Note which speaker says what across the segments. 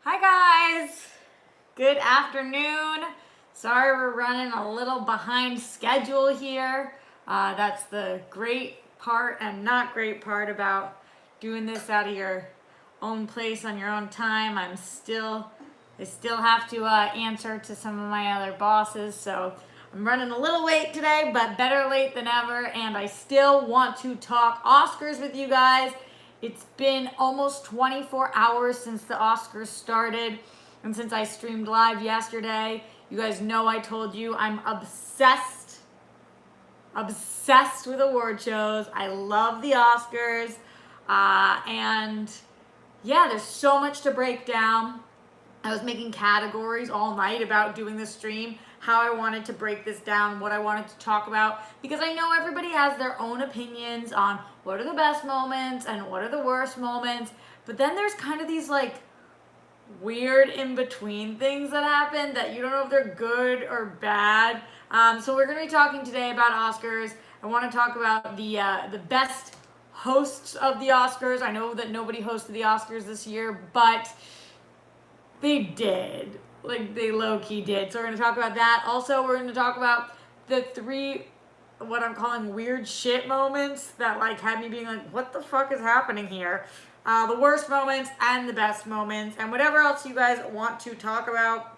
Speaker 1: Hi guys, good afternoon. Sorry we're running a little behind schedule here. That's the great part and not great part about doing this out of your own place on your own time. I still have to answer to some of my other bosses, so I'm running a little late today, but better late than ever, and I still want to talk Oscars with you guys. It's been almost 24 hours since the Oscars started, and since I streamed live yesterday. You guys know I told you I'm obsessed with award shows. I love the Oscars, and yeah, there's so much to break down. I was making categories all night about doing this stream, how I wanted to break this down, what I wanted to talk about, because I know everybody has their own opinions on what are the best moments and what are the worst moments, but then there's kind of these like weird in-between things that happen that you don't know if they're good or bad. So we're going to be talking today about Oscars. I want to talk about the best hosts of the Oscars. I know that nobody hosted the Oscars this year, but they did. Like, they low-key did. So we're going to talk about that. Also, we're going to talk about the three, what I'm calling weird shit moments that, like, had me being like, what the fuck is happening here? The worst moments and the best moments. And whatever else you guys want to talk about,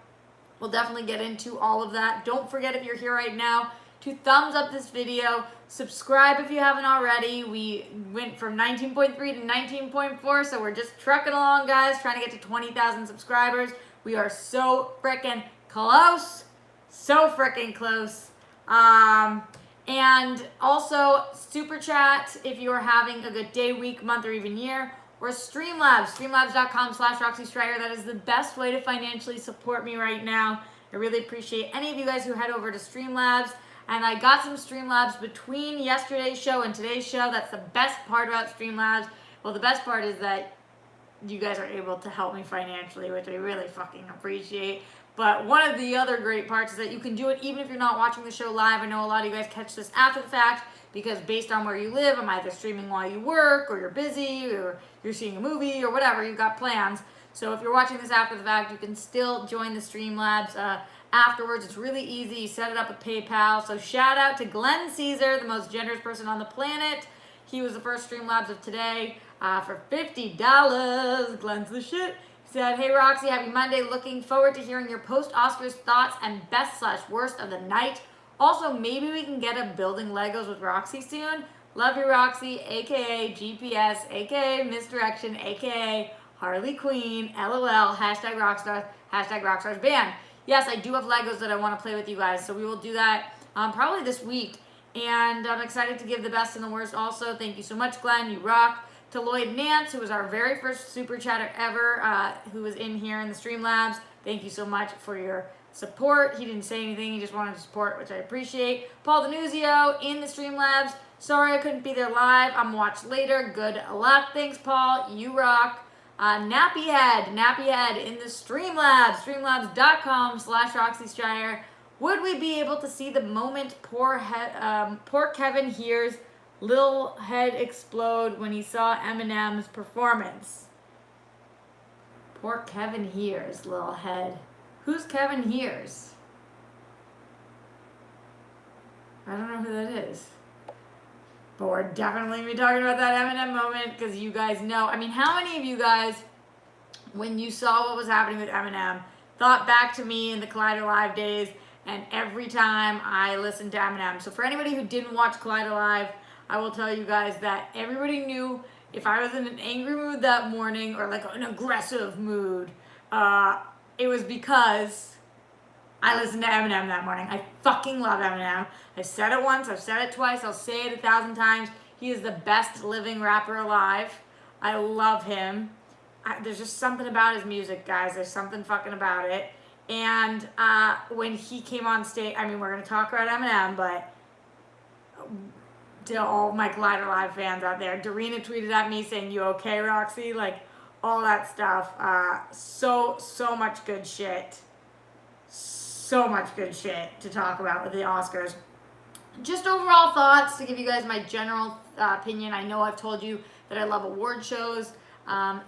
Speaker 1: we'll definitely get into all of that. Don't forget, if you're here right now, to thumbs up this video. Subscribe if you haven't already. We went from 19.3 to 19.4, so we're just trucking along, guys, trying to get to 20,000 subscribers. We are so freaking close. So freaking close. And also, Super Chat if you are having a good day, week, month, or even year. Or Streamlabs, streamlabs.com/Roxy Striar. That is the best way to financially support me right now. I really appreciate any of you guys who head over to Streamlabs. And I got some Streamlabs between yesterday's show and today's show. That's the best part about Streamlabs. Well, the best part is that you guys are able to help me financially, which I really fucking appreciate. But one of the other great parts is that you can do it even if you're not watching the show live. I know a lot of you guys catch this after the fact because based on where you live, I'm either streaming while you work, or you're busy, or you're seeing a movie, or whatever. You've got plans. So if you're watching this after the fact, you can still join the Streamlabs afterwards. It's really easy. You set it up with PayPal. So shout out to Glenn Caesar, the most generous person on the planet. He was the first Streamlabs of today for $50. Glenn's the shit. He said, hey Roxy, happy Monday. Looking forward to hearing your post-Oscars thoughts and best/worst of the night. Also, maybe we can get a building Legos with Roxy soon. Love you, Roxy, aka GPS, aka Misdirection, aka Harley Quinn, LOL, hashtag Rockstars, hashtag Rockstars Band. Yes, I do have Legos that I want to play with you guys, so we will do that probably this week. And I'm excited to give the best and the worst also. Thank you so much, Glenn. You rock. To Lloyd Nance, who was our very first super chatter ever, who was in here in the Streamlabs. Thank you so much for your support. He didn't say anything. He just wanted to support, which I appreciate. Paul Denuzio in the Streamlabs. Sorry I couldn't be there live. I'm watched later. Good luck. Thanks, Paul. You rock. Nappyhead in the Streamlabs, streamlabs.com/Roxy Striar. Would we be able to see the moment poor Kevin hears Lil Head explode when he saw Eminem's performance? Poor Kevin hears Lil Head. Who's Kevin hears? I don't know who that is. But we're definitely going to be talking about that Eminem moment because you guys know. I mean, how many of you guys, when you saw what was happening with Eminem, thought back to me in the Collider Live days and every time I listened to Eminem? So for anybody who didn't watch Collider Live, I will tell you guys that everybody knew if I was in an angry mood that morning or like an aggressive mood, it was because I listened to Eminem that morning. I fucking love Eminem. I've said it once, I've said it twice, I'll say it 1,000 times. He is the best living rapper alive. I love him. There's just something about his music, guys. There's something fucking about it. And when he came on stage, I mean, we're going to talk about Eminem, but to all my Collider Live fans out there, Darina tweeted at me saying, you okay, Roxy? Like, all that stuff. So much good shit. So much good shit to talk about with the Oscars. Just overall thoughts to give you guys my general opinion. I know I've told you that I love award shows.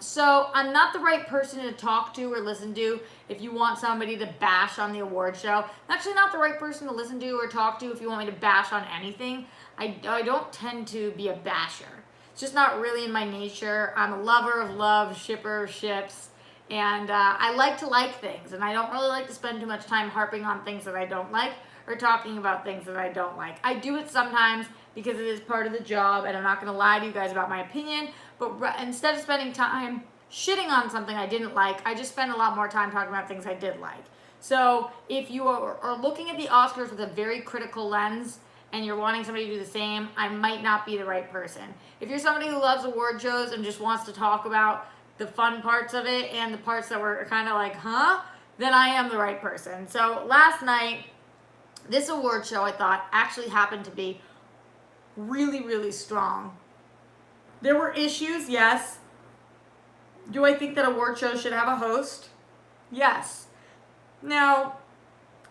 Speaker 1: So I'm not the right person to talk to or listen to if you want somebody to bash on the award show. I'm actually not the right person to listen to or talk to if you want me to bash on anything. I don't tend to be a basher. It's just not really in my nature. I'm a lover of love, shipper of ships, and I like things, and I don't really like to spend too much time harping on things that I don't like or talking about things that I don't like. I do it sometimes because it is part of the job, and I'm not going to lie to you guys about my opinion, but instead of spending time shitting on something I didn't like, I just spend a lot more time talking about things I did like. So if you are looking at the Oscars with a very critical lens and you're wanting somebody to do the same, I might not be the right person. If you're somebody who loves award shows and just wants to talk about the fun parts of it and the parts that were kind of like, huh? Then I am the right person. So last night, this award show I thought actually happened to be really, really strong. There were issues, yes. Do I think that award shows should have a host? Yes. Now,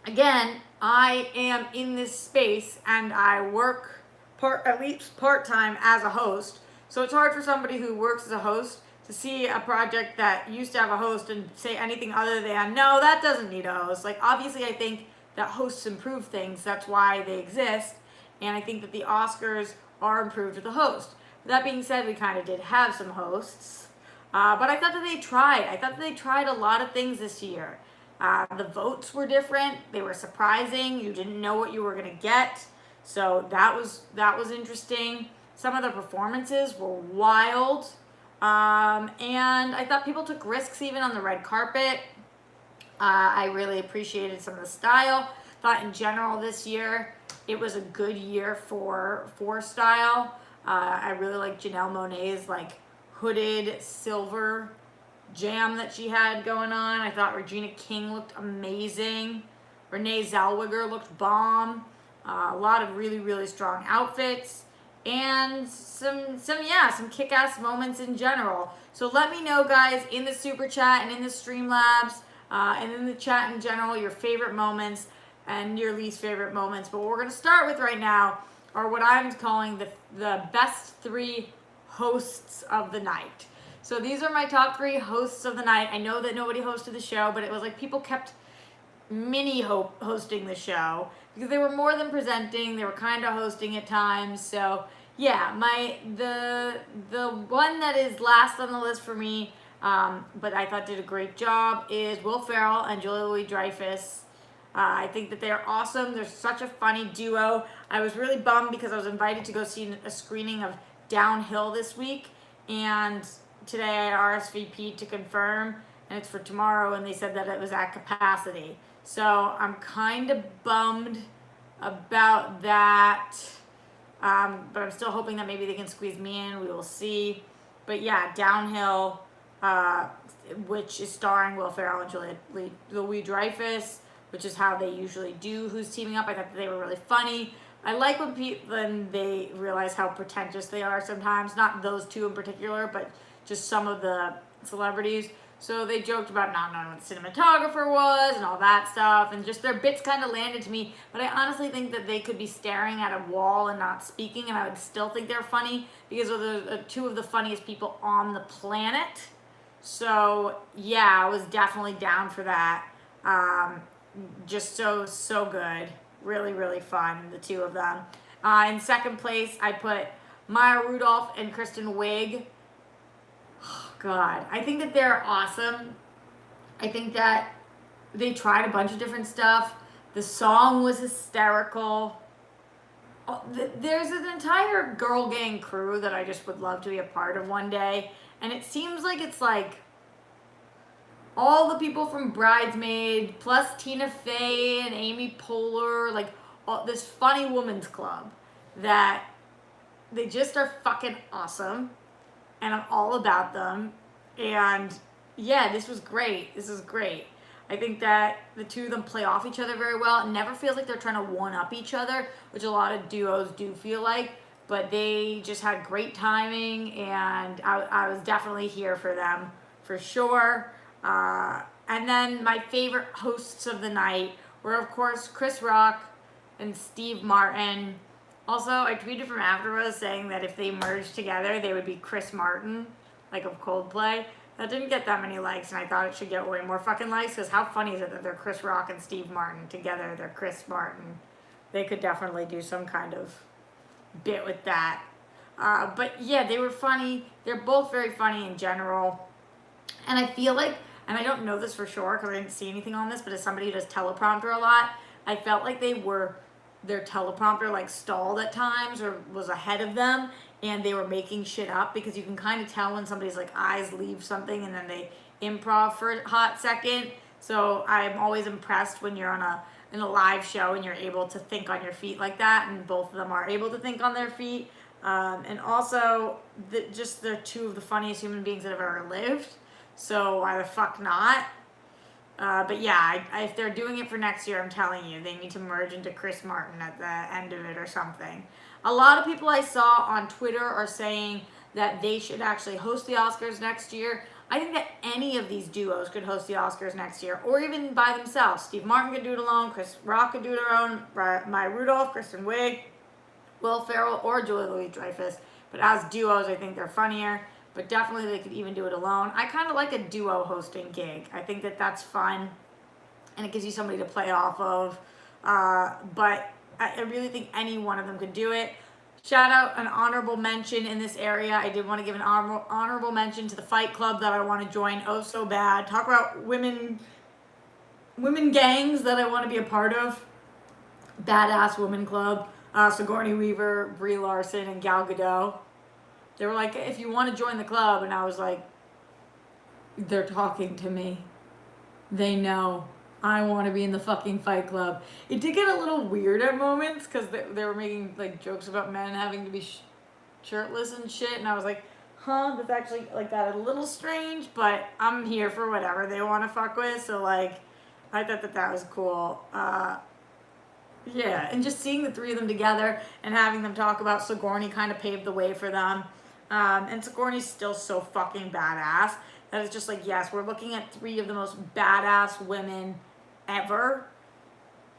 Speaker 1: again, I am in this space and I work at least part-time as a host. So it's hard for somebody who works as a host to see a project that used to have a host and say anything other than, no, that doesn't need a host. Like, obviously, I think that hosts improve things. That's why they exist. And I think that the Oscars are improved with a host. That being said, we kind of did have some hosts. But I thought that they tried. I thought that they tried a lot of things this year. The votes were different. They were surprising. You didn't know what you were going to get. So that was interesting. Some of the performances were wild. And I thought people took risks even on the red carpet. I really appreciated some of the style. Thought in general this year it was a good year for style. I really like Janelle Monáe's like hooded silver jam that she had going on. I thought Regina King looked amazing. Renee Zellweger looked bomb. A lot of really, really strong outfits. And some kick-ass moments in general. So let me know, guys, in the super chat and in the Streamlabs and in the chat in general, your favorite moments and your least favorite moments. But what we're going to start with right now are what I'm calling the best 3 hosts of the night. So these are my top 3 hosts of the night. I know that nobody hosted the show, but it was like people kept hosting the show because they were more than presenting. They were kind of hosting at times. So yeah, the one that is last on the list for me, but I thought did a great job, is Will Ferrell and Julia Louis-Dreyfus. I think that they're awesome. They're such a funny duo. I was really bummed because I was invited to go see a screening of Downhill this week, and today I RSVP'd to confirm, and it's for tomorrow, and they said that it was at capacity. So I'm kind of bummed about that, but I'm still hoping that maybe they can squeeze me in. We will see. But yeah, Downhill, which is starring Will Ferrell and Julia Louis-Dreyfus, which is how they usually do who's teaming up. I thought that they were really funny. I like when they realize how pretentious they are sometimes. Not those two in particular, but just some of the celebrities. So they joked about not knowing what the cinematographer was and all that stuff, and just their bits kind of landed to me. But I honestly think that they could be staring at a wall and not speaking, and I would still think they're funny because they're 2 of the funniest people on the planet. So yeah, I was definitely down for that. Just so good. Really, really fun, the 2 of them. In second place, I put Maya Rudolph and Kristen Wiig. Oh, God. I think that they're awesome. I think that they tried a bunch of different stuff. The song was hysterical. There's an entire girl gang crew that I just would love to be a part of one day. And it seems like it's like all the people from Bridesmaid, plus Tina Fey and Amy Poehler, like this funny women's club that they just are fucking awesome, and I'm all about them. And yeah, this was great. This is great. I think that the 2 of them play off each other very well. It never feels like they're trying to one-up each other, which a lot of duos do feel like. But they just had great timing, and I was definitely here for them, for sure. And then my favorite hosts of the night were, of course, Chris Rock and Steve Martin. Also, I tweeted from afterwards saying that if they merged together, they would be Chris Martin. like of Coldplay. That didn't get that many likes, and I thought it should get way more fucking likes, because how funny is it that they're Chris Rock and Steve Martin together? They're Chris Martin. They could definitely do some kind of bit with that. But yeah, they were funny. They're both very funny in general. And I feel like, and I don't know this for sure because I didn't see anything on this, but as somebody who does teleprompter a lot, I felt like their teleprompter like stalled at times or was ahead of them, and they were making shit up, because you can kind of tell when somebody's like eyes leave something and then they improv for a hot second. So I'm always impressed when you're in a live show and you're able to think on your feet like that, and both of them are able to think on their feet. And also, they're two of the funniest human beings that have ever lived. So why the fuck not? But yeah, if they're doing it for next year, I'm telling you, they need to merge into Chris Martin at the end of it or something. A lot of people I saw on Twitter are saying that they should actually host the Oscars next year. I think that any of these duos could host the Oscars next year, or even by themselves. Steve Martin could do it alone, Chris Rock could do it alone, Maya Rudolph, Kristen Wiig, Will Ferrell, or Julia Louis-Dreyfus. But as duos, I think they're funnier. But definitely they could even do it alone. I kind of like a duo hosting gig. I think that that's fun, and it gives you somebody to play off of. But I really think any one of them could do it. Shout out an honorable mention in this area. I did want to give an honorable mention to the Fight Club that I want to join oh so bad. Talk about women gangs that I want to be a part of. Badass Women Club. Sigourney Weaver, Brie Larson, and Gal Gadot. They were like, if you want to join the club, and I was like, they're talking to me. They know I want to be in the fucking Fight Club. It did get a little weird at moments, because they were making like jokes about men having to be shirtless and shit, and I was like, that's actually like got a little strange, but I'm here for whatever they want to fuck with. So like, I thought that was cool. Yeah, and just seeing the three of them together and having them talk about Sigourney kind of paved the way for them. And Sigourney's still so fucking badass that it's just like, yes, we're looking at three of the most badass women ever,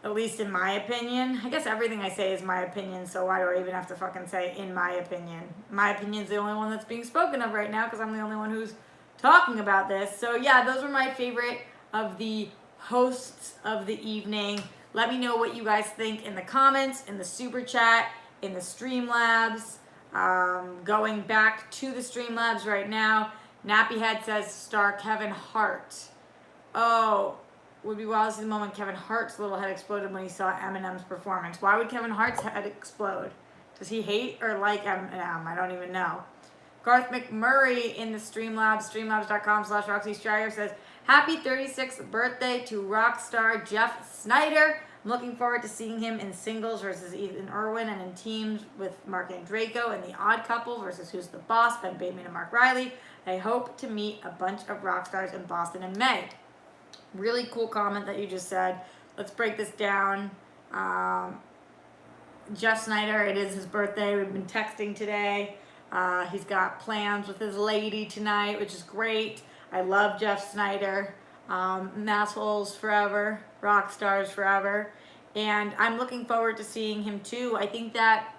Speaker 1: at least in my opinion. I guess everything I say is my opinion, so why do I even have to fucking say in my opinion? My opinion's the only one that's being spoken of right now, because I'm the only one who's talking about this. So yeah, those were my favorite of the hosts of the evening. Let me know what you guys think in the comments, in the super chat, in the Streamlabs. Going back to the Streamlabs right now, Nappyhead says star Kevin Hart. Oh, would be wild to see the moment Kevin Hart's little head exploded when he saw Eminem's performance. Why would Kevin Hart's head explode? Does he hate or like Eminem? I don't even know. Garth McMurray in the Streamlabs, streamlabs.com/Roxy Striar says, happy 36th birthday to rock star Jeff Snyder. I'm looking forward to seeing him in singles versus Ethan Irwin, and in teams with Mark Draco and The Odd Couple versus Who's the Boss, Ben Bateman and Mark Riley. I hope to meet a bunch of rock stars in Boston in May. Really cool comment that you just said. Let's break this down. Jeff Snyder, it is his birthday. We've been texting today. He's got plans with his lady tonight, which is great. I love Jeff Snyder. Massholes forever, rock stars forever, and I'm looking forward to seeing him too. I think that,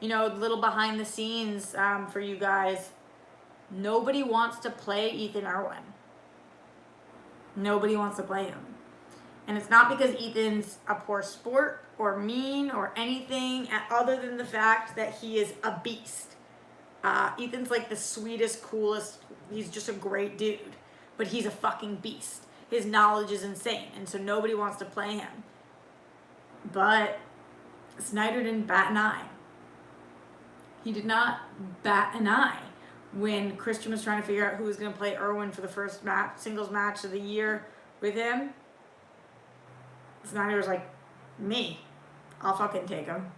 Speaker 1: little behind the scenes for you guys, nobody wants to play Ethan Irwin. Nobody wants to play him, and it's not because Ethan's a poor sport or mean or anything other than the fact that he is a beast. Ethan's like the sweetest, coolest, he's just a great dude, but he's a fucking beast. His knowledge is insane, and so nobody wants to play him. But Snyder didn't bat an eye. He did not bat an eye when Christian was trying to figure out who was going to play Irwin for the first singles match of the year with him. Snyder was like, me. I'll fucking take him.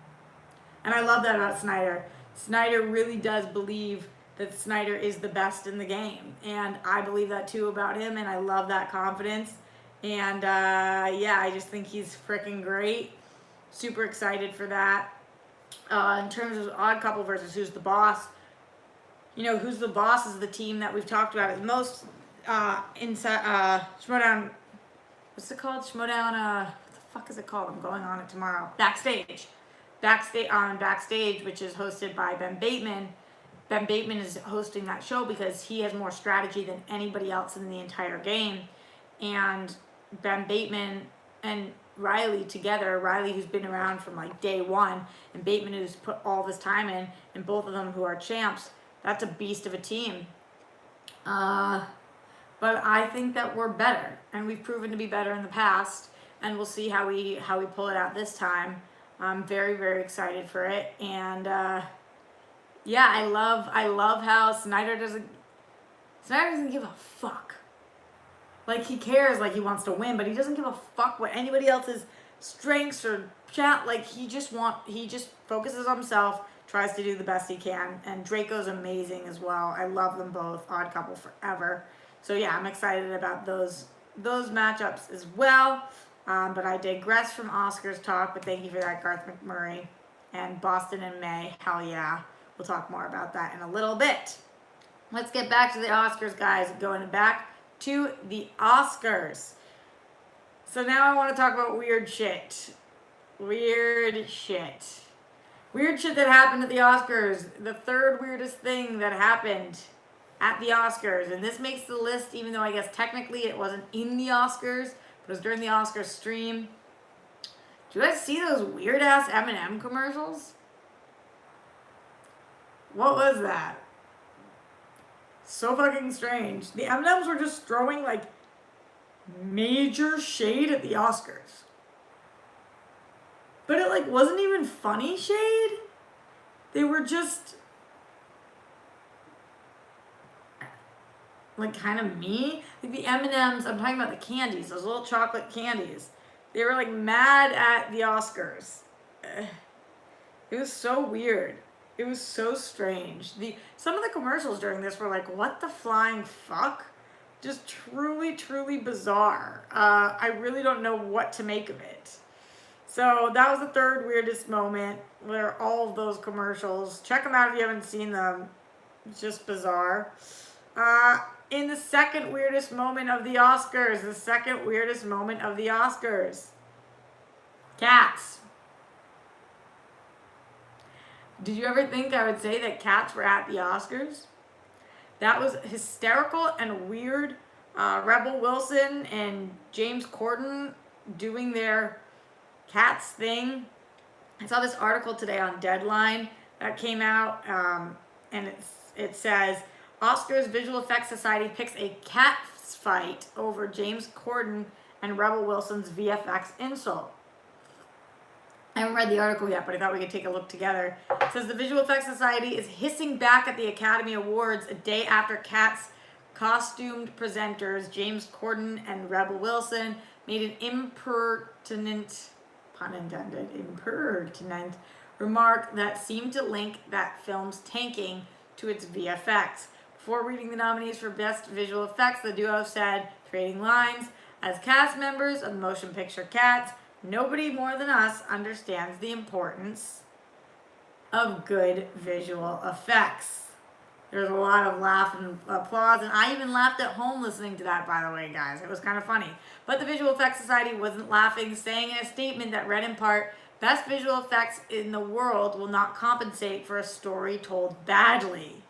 Speaker 1: And I love that about Snyder. Snyder really does believe that Snyder is the best in the game, and I believe that too about him, and I love that confidence. And I just think he's freaking great. Super excited for that. In terms of Odd Couple versus Who's the Boss, Who's the Boss is the team that we've talked about as most inside Schmodown. What's it called? Schmodown. What the fuck is it called? I'm going on it tomorrow. Backstage, which is hosted by Ben Bateman. Ben Bateman is hosting that show because he has more strategy than anybody else in the entire game. And Ben Bateman and Riley together, Riley who's been around from like day one, and Bateman who's put all this time in, and both of them who are champs, that's a beast of a team. But I think that we're better, and we've proven to be better in the past, and we'll see how we pull it out this time. I'm very, very excited for it, and yeah, I love how Snyder doesn't give a fuck. Like, he cares, like he wants to win, but he doesn't give a fuck what anybody else's strengths or chat. Like, he just focuses on himself, tries to do the best he can, and Draco's amazing as well. I love them both. Odd couple forever. So yeah, I'm excited about those matchups as well. But I digress from Oscars talk, but thank you for that, Garth McMurray. And Boston in May, hell yeah. We'll talk more about that in a little bit. Let's get back to the Oscars, guys. Going back to the Oscars. So now I want to talk about weird shit. Weird shit. Weird shit that happened at the Oscars. The third weirdest thing that happened at the Oscars. And this makes the list, even though I guess technically it wasn't in the Oscars, but it was during the Oscars stream. Do you guys see those weird-ass Eminem commercials? What was that? So fucking strange. The M&Ms were just throwing, like, major shade at the Oscars. But it, like, wasn't even funny shade. They were just, like, kind of mean. Like, the M&Ms, I'm talking about the candies, those little chocolate candies. They were, like, mad at the Oscars. It was so weird. It was so strange. Some of the commercials during this were like, what the flying fuck? Just truly, truly bizarre. I really don't know what to make of it. So that was the third weirdest moment, where all of those commercials. Check them out if you haven't seen them. It's just bizarre. In the second weirdest moment of the Oscars, cats. Did you ever think I would say that cats were at the Oscars? That was hysterical and weird. Rebel Wilson and James Corden doing their cats thing. I saw this article today on Deadline that came out, and it says, Oscars Visual Effects Society picks a cat fight over James Corden and Rebel Wilson's VFX insult. I haven't read the article yet, but I thought we could take a look together. It says the Visual Effects Society is hissing back at the Academy Awards a day after Cats costumed presenters James Corden and Rebel Wilson made an impertinent, pun intended, impertinent remark that seemed to link that film's tanking to its VFX. Before reading the nominees for Best Visual Effects, the duo said, trading lines, as cast members of the motion picture Cats, nobody more than us understands the importance of good visual effects. There's a lot of laugh and applause, and I even laughed at home listening to that, by the way, guys. It was kind of funny. But the Visual Effects Society wasn't laughing, saying in a statement that read in part, best visual effects in the world will not compensate for a story told badly.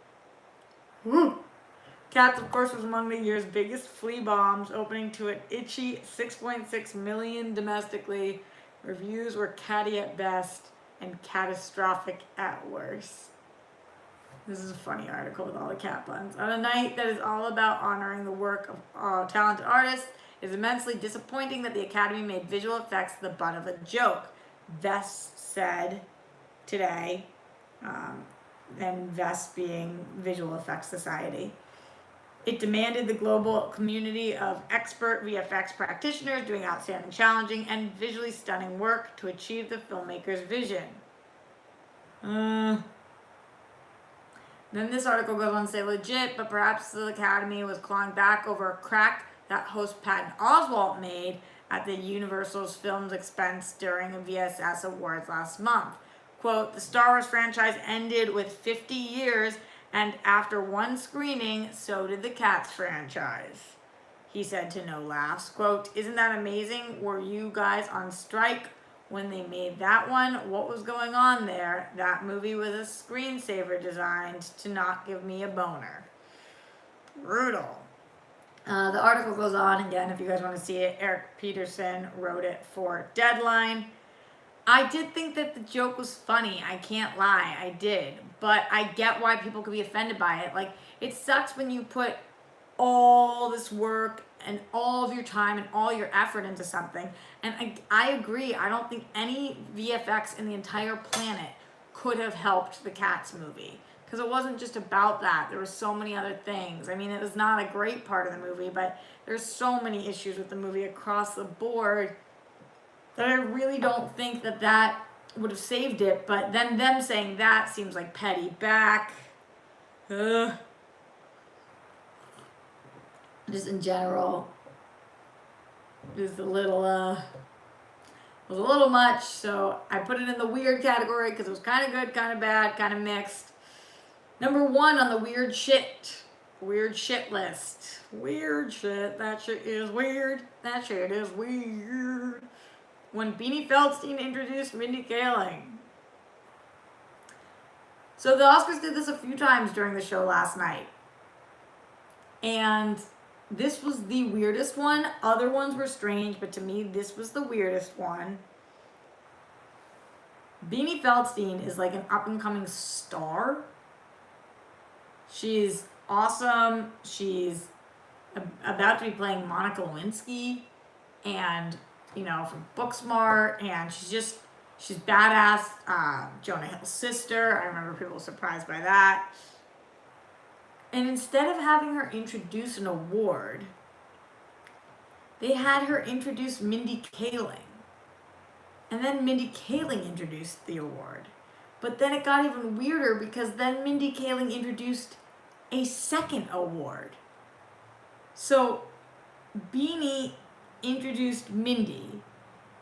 Speaker 1: Woo! Cats, of course, was among the year's biggest flea bombs, opening to an itchy 6.6 million domestically. Reviews were catty at best and catastrophic at worst. This is a funny article with all the cat puns. On a night that is all about honoring the work of talented artists, it is immensely disappointing that the Academy made visual effects the butt of a joke, Vest said today, and Vest being Visual Effects Society. It demanded the global community of expert VFX practitioners doing outstanding, challenging, and visually stunning work to achieve the filmmaker's vision. Then this article goes on to say legit, but perhaps the Academy was clawing back over a crack that host Patton Oswalt made at the Universal's film's expense during the VSS Awards last month. Quote, the Star Wars franchise ended with 50 years, and after one screening, so did the Cats franchise, he said to No Laughs. Quote, isn't that amazing? Were you guys on strike when they made that one, what was going on there. That movie was a screensaver designed to not give me a boner. Brutal. The article goes on again, if you guys want to see it. Eric Peterson wrote it for Deadline. I did think that the joke was funny. I can't lie. I did. But I get why people could be offended by it. Like, it sucks when you put all this work and all of your time and all your effort into something. And I agree. I don't think any VFX in the entire planet could have helped the Cats movie. Because it wasn't just about that. There were so many other things. I mean, it was not a great part of the movie, but there's so many issues with the movie across the board that I really don't think that that would have saved it. But then them saying that seems like petty back. Ugh. Just in general, just a little, was a little much. So I put it in the weird category because it was kind of good, kind of bad, kind of mixed. Number 1 on the weird shit list. Weird shit. That shit is weird. That shit is weird. When Beanie Feldstein introduced Mindy Kaling. So the Oscars did this a few times during the show last night. And this was the weirdest one. Other ones were strange, but to me, this was the weirdest one. Beanie Feldstein is like an up-and-coming star. She's awesome. She's about to be playing Monica Lewinsky, and, you know, from Booksmart, and she's badass. Jonah Hill's sister. I remember people were surprised by that. And instead of having her introduce an award, they had her introduce Mindy Kaling. And then Mindy Kaling introduced the award. But then it got even weirder because then Mindy Kaling introduced a second award. So Beanie introduced Mindy.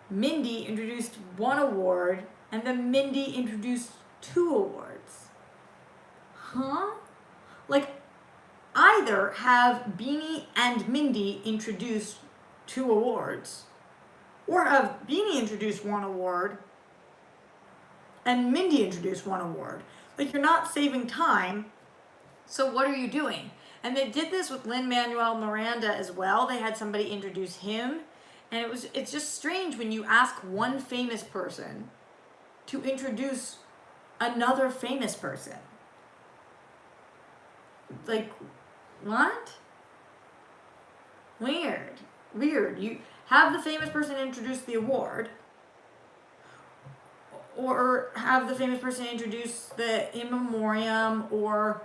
Speaker 1: Mindy introduced one award, and then Mindy introduced 2 awards. Huh? Like, either have Beanie and Mindy introduce 2 awards, or have Beanie introduce 1 award and Mindy introduce 1 award. Like, you're not saving time, so what are you doing? And they did this with Lin-Manuel Miranda as well. They had somebody introduce him, and it's just strange when you ask one famous person to introduce another famous person. Like, what? Weird. You have the famous person introduce the award, or have the famous person introduce the in memoriam, or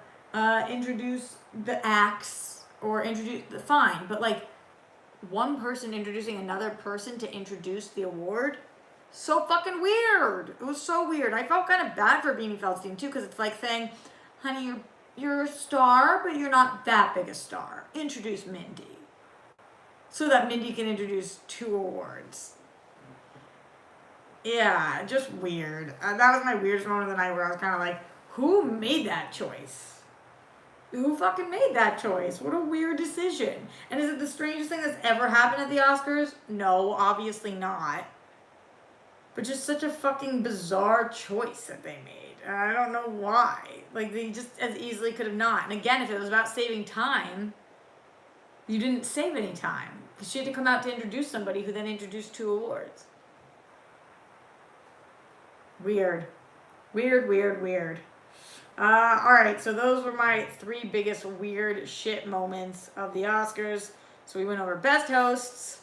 Speaker 1: introduce the acts, or introduce the fine. But like, one person introducing another person to introduce the award, so fucking weird. It was so weird. I felt kind of bad for Beanie Feldstein too, because it's like saying, honey, you're a star, but you're not that big a star. Introduce Mindy. So that Mindy can introduce 2 awards. Yeah, just weird. That was my weirdest moment of the night, where I was kind of like, who made that choice? Who fucking made that choice? What a weird decision. And is it the strangest thing that's ever happened at the Oscars? No, obviously not. But just such a fucking bizarre choice that they made. And I don't know why. Like, they just as easily could have not. And again, if it was about saving time, you didn't save any time. Because she had to come out to introduce somebody who then introduced 2 awards. Weird. Alright, so those were my 3 biggest weird shit moments of the Oscars. So we went over best hosts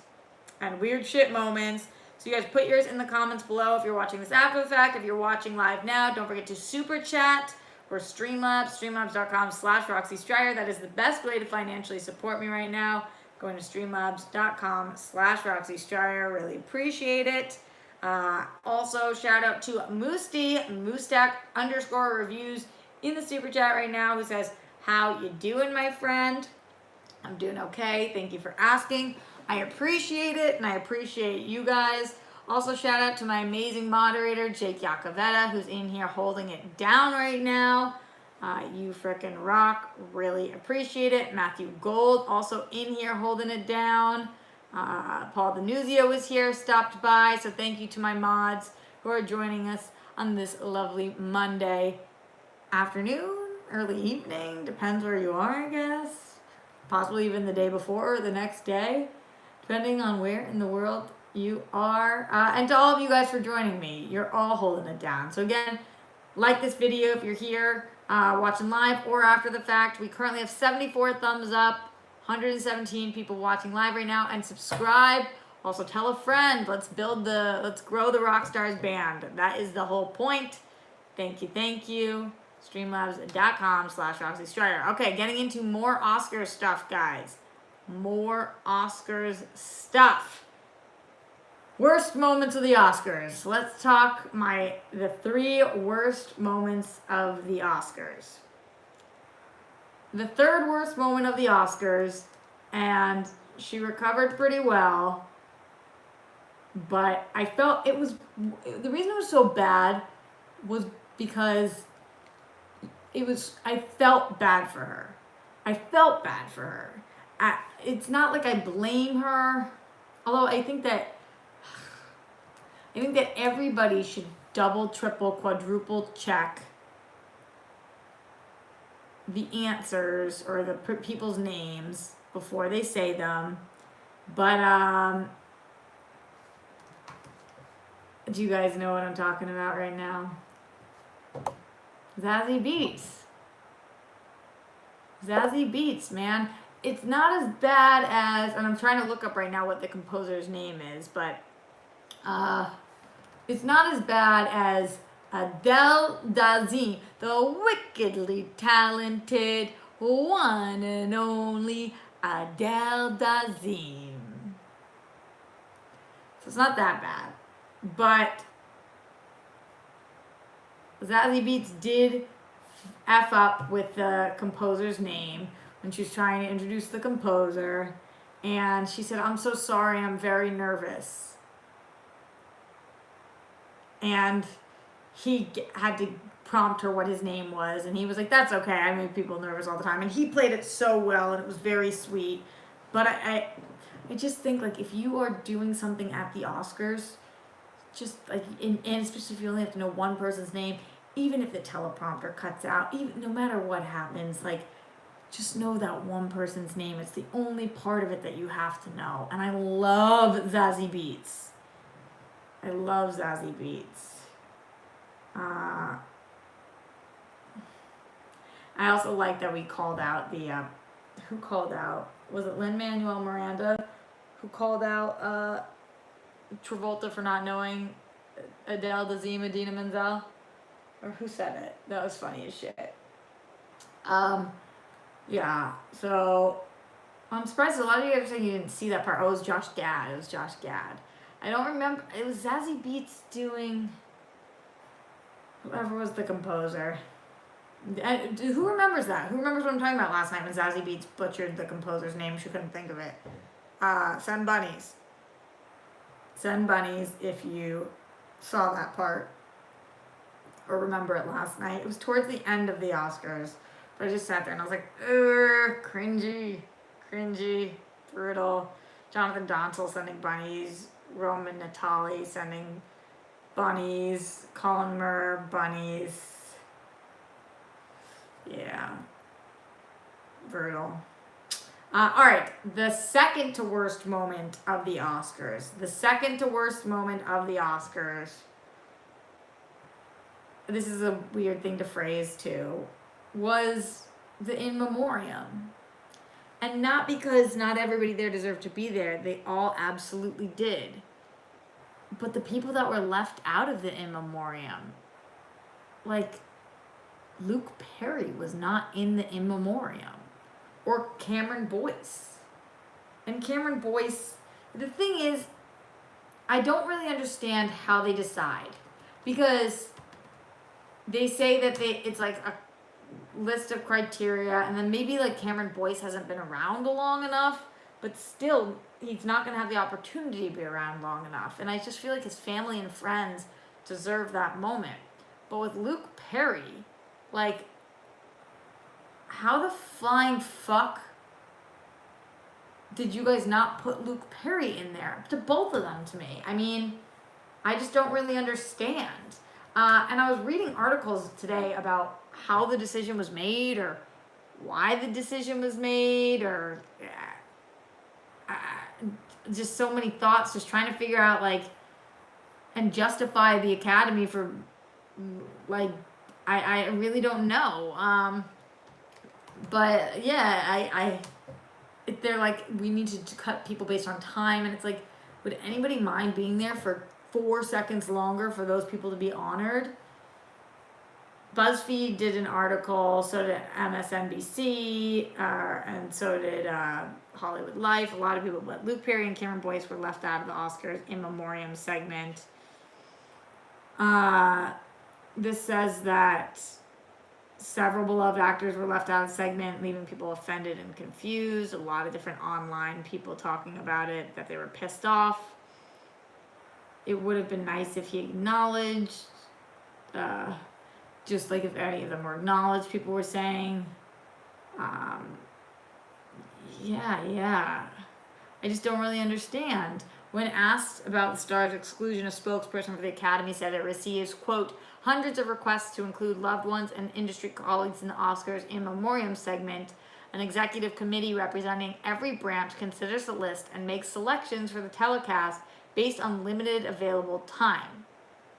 Speaker 1: and weird shit moments. So you guys put yours in the comments below if you're watching this after the fact. If you're watching live now, don't forget to super chat or Streamlabs, streamlabs.com/Roxy Striar. That is the best way to financially support me right now. Going to streamlabs.com/Roxy Striar. Really appreciate it. Also, shout out to Moosty, Moostak_reviews in the super chat right now, who says, how you doing, my friend? I'm doing okay. Thank you for asking. I appreciate it, and I appreciate you guys. Also, shout out to my amazing moderator, Jake Yacovetta, who's in here holding it down right now. You frickin' rock. Really appreciate it. Matthew Gold, also in here holding it down. Paul Denuzio was here, stopped by. So thank you to my mods who are joining us on this lovely Monday afternoon, early evening, depends where you are, I guess. Possibly even the day before or the next day, depending on where in the world you are. And to all of you guys for joining me, you're all holding it down. So again, like this video if you're here watching live or after the fact. We currently have 74 thumbs up, 117 people watching live right now, and subscribe. Also tell a friend. Let's grow the Rockstars band. That is the whole point. Thank you. Streamlabs.com/Roxy Striar. Okay, getting into more Oscars stuff, guys. More Oscars stuff. Worst moments of the Oscars. Let's talk the 3 worst moments of the Oscars. The third worst moment of the Oscars, and she recovered pretty well, but I felt the reason it was so bad was because I felt bad for her. It's not like I blame her, although I think that everybody should double, triple, quadruple check the answers or the people's names before they say them. But do you guys know what I'm talking about right now? Zazie Beetz, man. It's not as bad as, and I'm trying to look up right now what the composer's name is, but it's not as bad as Adele Dazeem, the wickedly talented one and only Adele Dazeem. So it's not that bad, but Zazie Beetz did F up with the composer's name when she was trying to introduce the composer, and she said, "I'm so sorry, I'm very nervous." And he had to prompt her what his name was, and he was like, "That's okay, I make people nervous all the time." And he played it so well, and it was very sweet. But I just think, like, if you are doing something at the Oscars, just like, and especially if you only have to know one person's name, even if the teleprompter cuts out, even no matter what happens, like, just know that one person's name. It's the only part of it that you have to know. And I love Zazie Beetz. I also like that we called out who called out? Was it Lin-Manuel Miranda who called out Travolta for not knowing Adele Dazeem Idina Menzel? Or who said it? That was funny as shit. Yeah, so I'm surprised a lot of you guys are saying you didn't see that part. Oh, it was Josh Gad. I don't remember. It was Zazie Beetz doing whoever was the composer. Who remembers that? Who remembers what I'm talking about last night when Zazie Beetz butchered the composer's name? She couldn't think of it. Send bunnies. Send bunnies if you saw that part or remember it last night. It was towards the end of the Oscars. But I just sat there and I was like, cringy, brutal. Jonathan Donzel sending bunnies. Roman Natali sending bunnies. Colin Murr, bunnies. Yeah. Brutal. Alright, the second to worst moment of the Oscars. This is a weird thing to phrase too. Was the in memoriam. And not because not everybody there deserved to be there. They all absolutely did. But the people that were left out of the in memoriam, like Luke Perry was not in the in memoriam. Or Cameron Boyce. And Cameron Boyce, the thing is, I don't really understand how they decide. Because they say that it's like a list of criteria, and then maybe like Cameron Boyce hasn't been around long enough, but still he's not going to have the opportunity to be around long enough. And I just feel like his family and friends deserve that moment. But with Luke Perry, like, how the flying fuck did you guys not put Luke Perry in there? To both of them, to me. I mean, I just don't really understand. And I was reading articles today about how the decision was made, or why the decision was made, or uh, just so many thoughts, just trying to figure out, like, and justify the Academy for, like, I really don't know. But yeah, they're like, we need to cut people based on time, and it's like, would anybody mind being there for 4 seconds longer for those people to be honored? BuzzFeed did an article, so did MSNBC, and so did Hollywood Life. A lot of people, but Luke Perry and Cameron Boyce were left out of the Oscars in memoriam segment. This says that several beloved actors were left out of the segment, leaving people offended and confused. A lot of different online people talking about it, that they were pissed off. It would have been nice if he acknowledged, just like if any of them were acknowledged, people were saying. Yeah. I just don't really understand. When asked about the star's exclusion, a spokesperson for the Academy said it receives, quote, hundreds of requests to include loved ones and industry colleagues in the Oscars in memoriam segment. An executive committee representing every branch considers the list and makes selections for the telecast based on limited available time,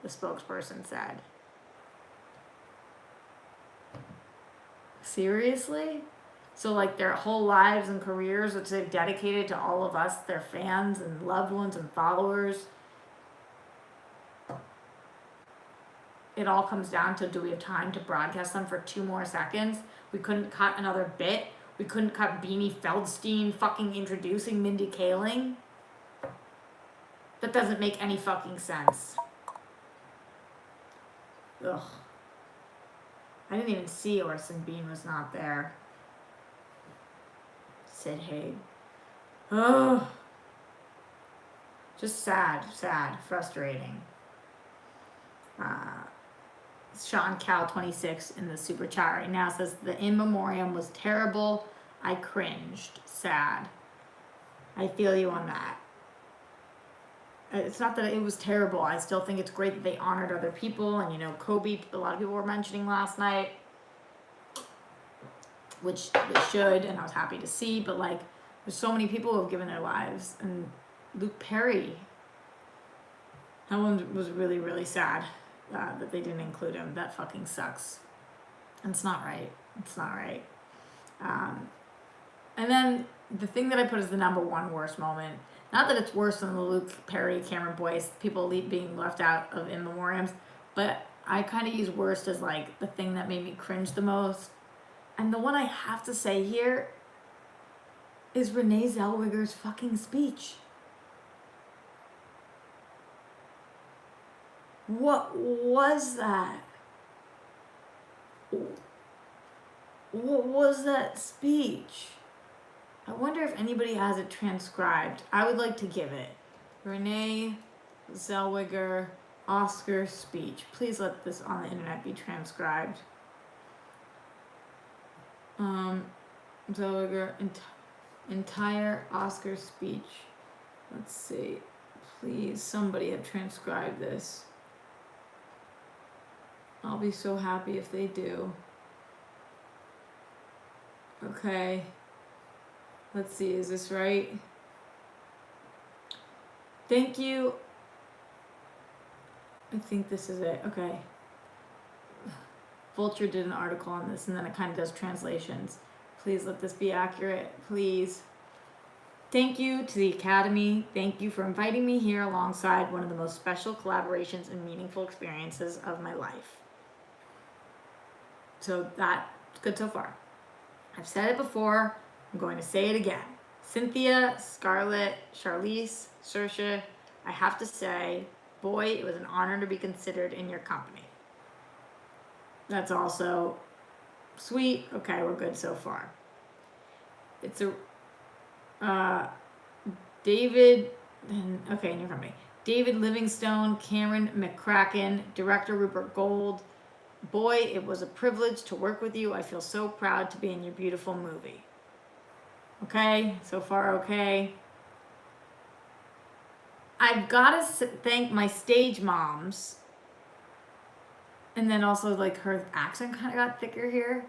Speaker 1: the spokesperson said. Seriously? So, like, their whole lives and careers, which they've dedicated to all of us, their fans and loved ones and followers, it all comes down to, do we have time to broadcast them for 2 more seconds? We couldn't cut another bit. We couldn't cut Beanie Feldstein fucking introducing Mindy Kaling. That doesn't make any fucking sense. Ugh. I didn't even see Orson Bean was not there. Sid Haig. Ugh. Just sad, frustrating. Sean Cal 26 in the super chat right now says the in memoriam was terrible. I cringed. Sad. I feel you on that. It's not that it was terrible. I still think it's great that they honored other people, and, you know, Kobe, a lot of people were mentioning last night, which they should, and I was happy to see, but, like, there's so many people who have given their lives, and Luke Perry, that one was really, really sad that they didn't include him. That fucking sucks. And it's not right. And then the thing that I put as the number one worst moment, not that it's worse than the Luke Perry, Cameron Boyce, people being left out of in memoriams, but I kind of use worst as, like, the thing that made me cringe the most. And the one I have to say here is Renee Zellweger's fucking speech. What was that? What was that speech? I wonder if anybody has it transcribed. I would like to give it. Renee Zellweger Oscar speech. Please let this on the internet be transcribed. Zellweger entire Oscar speech. Let's see. Please, somebody have transcribed this. I'll be so happy if they do. Okay. Let's see, is this right? Thank you. I think this is it. Okay. Vulture did an article on this, and then it kind of does translations. Please let this be accurate, please. Thank you to the Academy. Thank you for inviting me here alongside one of the most special collaborations and meaningful experiences of my life. So that's good so far. I've said it before. I'm going to say it again. Cynthia, Scarlett, Charlize, Saoirse, I have to say, boy, it was an honor to be considered in your company. That's also sweet. Okay, we're good so far. It's a David in your company. David Livingstone, Cameron McCracken, director Rupert Gold. Boy, it was a privilege to work with you. I feel so proud to be in your beautiful movie. Okay, so far okay. I've got to thank my stage moms. And then also, like, her accent kind of got thicker here.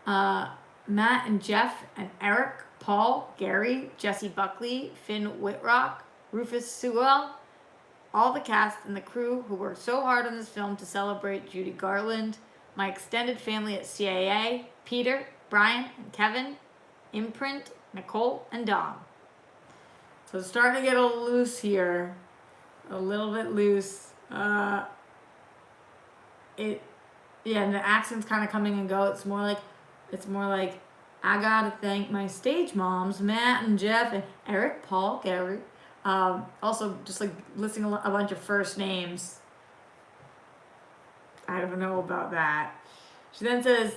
Speaker 1: Matt and Jeff and Eric, Paul, Gary, Jesse Buckley, Finn Whitrock, Rufus Sewell, all the cast and the crew who worked so hard on this film to celebrate Judy Garland, my extended family at CAA, Peter, Brian, and Kevin, Imprint, Nicole, and Dom. So it's starting to get a little loose here. A little bit loose. And the accent's kind of coming and go. It's more like, I gotta thank my stage moms, Matt and Jeff and Eric, Paul, Gary. Also, just like listing a bunch of first names. I don't know about that. She then says,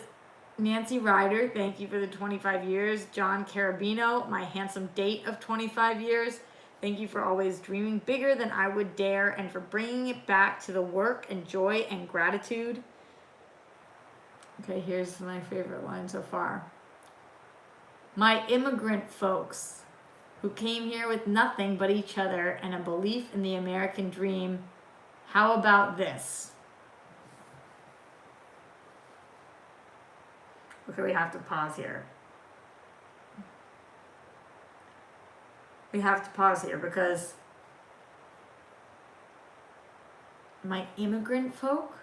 Speaker 1: Nancy Ryder, thank you for the 25 years. John Carabino, my handsome date of 25 years. Thank you for always dreaming bigger than I would dare and for bringing it back to the work and joy and gratitude. Okay, here's my favorite line so far. My immigrant folks who came here with nothing but each other and a belief in the American dream. How about this? Okay, we have to pause here. Because my immigrant folk,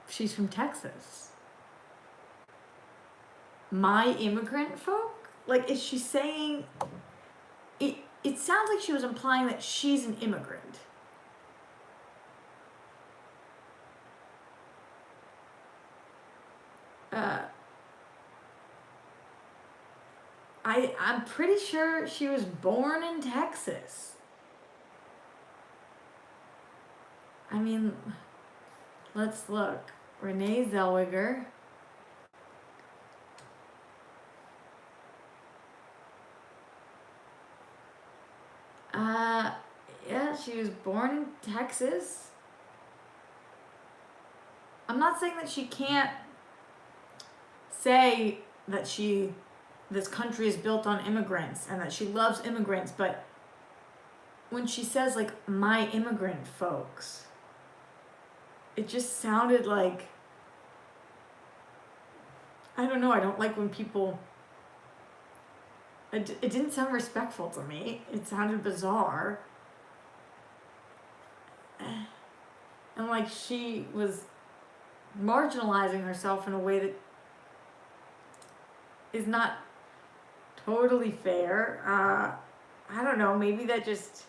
Speaker 1: she's from Texas. My immigrant folk? Like, is she saying, it sounds like she was implying that she's an immigrant. I'm pretty sure she was born in Texas. I mean, let's look. Renee Zellweger. Yeah, she was born in Texas. I'm not saying that she can't say that this country is built on immigrants and that she loves immigrants, but when she says, like, my immigrant folks, it just sounded like, I don't know, I don't like when people, it didn't sound respectful to me. It sounded bizarre. And like she was marginalizing herself in a way that is not totally fair. I don't know, maybe that just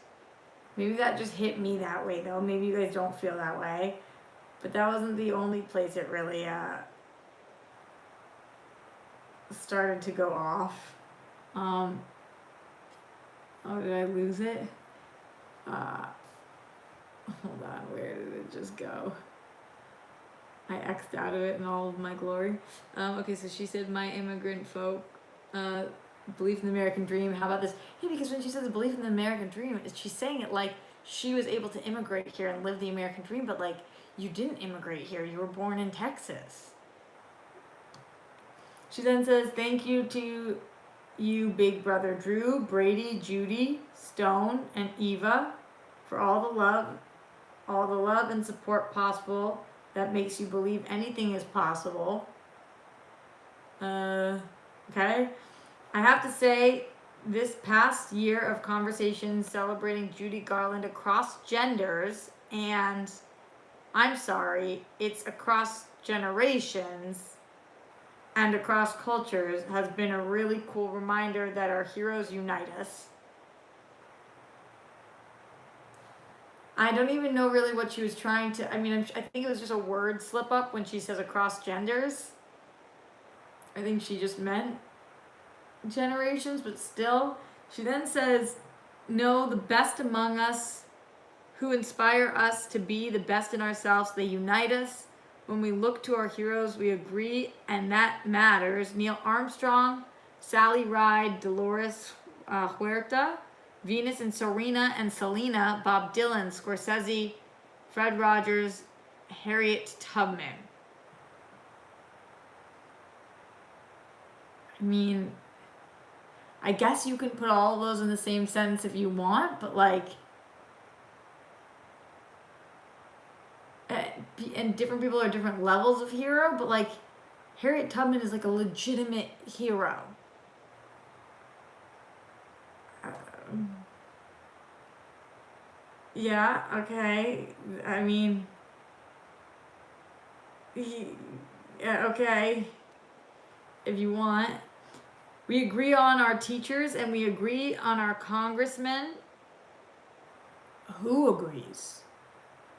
Speaker 1: hit me that way though. Maybe you guys don't feel that way. But that wasn't the only place it really started to go off. Oh, did I lose it? Hold on, where did it just go? I X'd out of it in all of my glory. Okay, so she said, my immigrant folk, belief in the American dream. How about this? Yeah, because when she says belief in the American dream, she's saying it like she was able to immigrate here and live the American dream, but like, you didn't immigrate here. You were born in Texas. She then says, thank you to you, Big Brother Drew, Brady, Judy, Stone, and Eva for all the love and support possible that makes you believe anything is possible. Okay. I have to say, this past year of conversations celebrating Judy Garland across genders, and I'm sorry, it's across generations and across cultures, has been a really cool reminder that our heroes unite us. I don't even know really what she was trying to, I think it was just a word slip up when she says across genders. I think she just meant generations, but still. She then says, no, the best among us who inspire us to be the best in ourselves, they unite us. When we look to our heroes, we agree, and that matters. Neil Armstrong, Sally Ride, Dolores Huerta, Venus and Serena and Selena, Bob Dylan, Scorsese, Fred Rogers, Harriet Tubman. I mean, I guess you can put all of those in the same sentence if you want, but like, and different people are different levels of hero, but like, Harriet Tubman is like a legitimate hero. Yeah, okay. I mean, yeah, okay. If you want. We agree on our teachers and we agree on our congressmen. Who agrees?